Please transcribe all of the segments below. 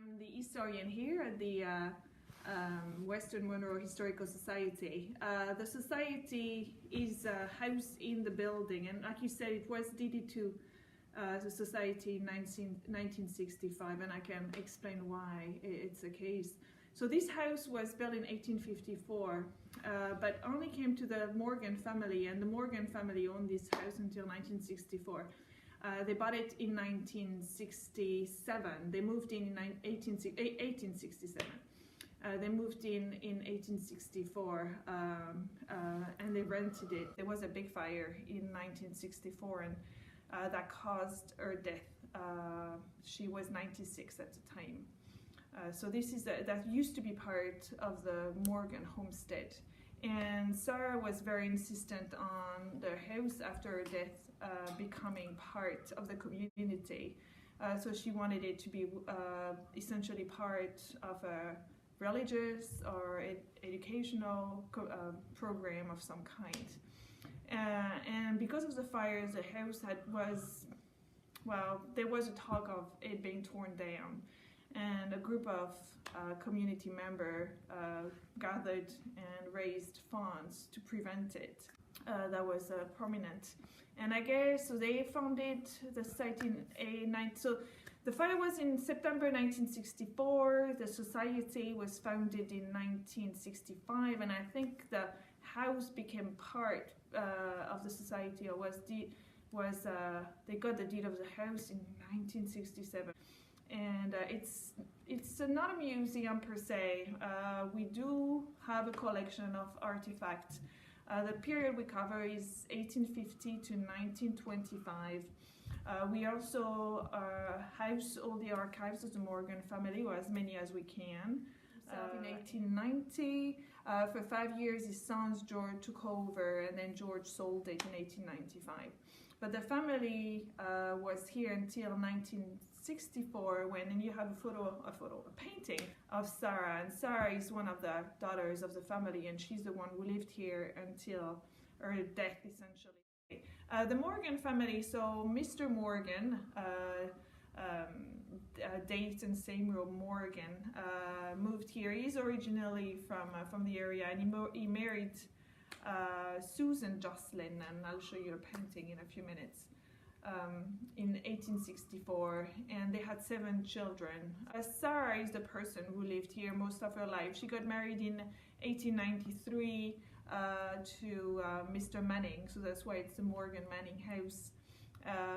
I'm the historian here at the Western Monroe Historical Society. The society is housed in the building, and like you said, it was deeded to the society in 1965, and I can explain why it's the case. So this house was built in 1854, but only came to the Morgan family, and the Morgan family owned this house until 1964. They bought it in 1967. They moved in 1867. They moved in 1864, and they rented it. There was a big fire in 1964, and that caused her death. She was 96 at the time. So this is that used to be part of the Morgan homestead. And Sarah was very insistent on the house after her death becoming part of the community. So she wanted it to be essentially part of a religious or educational program of some kind. And because of the fires, the house there was a talk of it being torn down. And a group of community members gathered and raised funds to prevent it. That was prominent. And I guess so they founded the site so the fire was in September 1964. The society was founded in 1965, and I think the house became part of the society, or they got the deed of the house in 1967. And it's not a museum per se. We do have a collection of artifacts. The period we cover is 1850 to 1925. We also house all the archives of the Morgan family, or as many as we can. In 1890, for 5 years, his sons George took over, and then George sold it in 1895. But the family was here until 1964, and you have a painting of Sarah, and Sarah is one of the daughters of the family, and she's the one who lived here until her death, essentially. The Morgan family, so Mr. Morgan, Dayton Samuel Morgan, moved here. He's originally from the area, and he married Susan Jocelyn, and I'll show you a painting in a few minutes, in 1864, and they had 7 children. Sarah is the person who lived here most of her life. She got married in 1893 to Mr. Manning, so that's why it's the Morgan Manning house.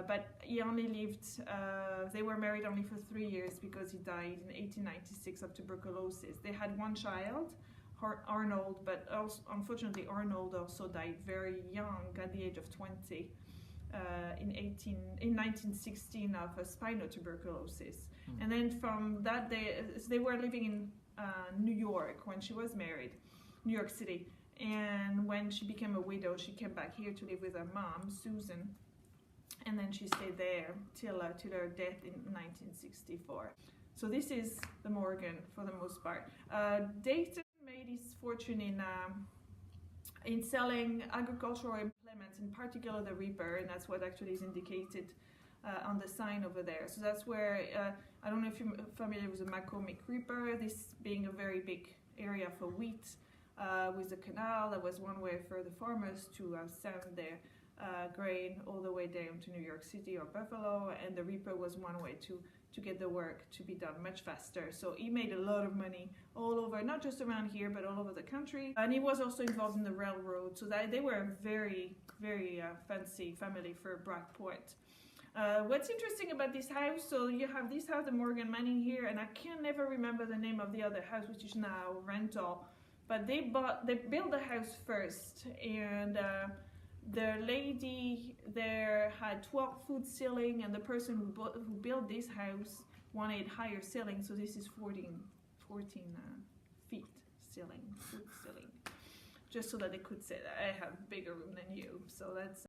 But he only lived, they were married only for 3 years because he died in 1896 of tuberculosis. They had 1 child, Arnold, but also, unfortunately Arnold also died very young at the age of 20 in 1916 of spinal tuberculosis. And then from that they were living in New York when she was married, New York City. And when she became a widow, she came back here to live with her mom, Susan, and then she stayed there till her death in 1964. So this is the Morgan for the most part. Dayton made his fortune in selling agricultural implements, in particular the reaper, and that's what actually is indicated on the sign over there. So that's where, I don't know if you're familiar with the McCormick reaper, this being a very big area for wheat, with the canal. That was one way for the farmers to send their grain all the way down to New York City or Buffalo, and the reaper was one way to get the work to be done much faster. So he made a lot of money all over, not just around here, but all over the country. And he was also involved in the railroad, so they were a very, very fancy family for Brockport. What's interesting about this house, so you have this house, the Morgan Manning here, and I can never remember the name of the other house, which is now rental, but they built the house first, and the lady there had 12-foot ceiling, and the person who built this house wanted higher ceiling, so this is 14 feet ceiling, foot ceiling, just so that they could say that I have bigger room than you. So that's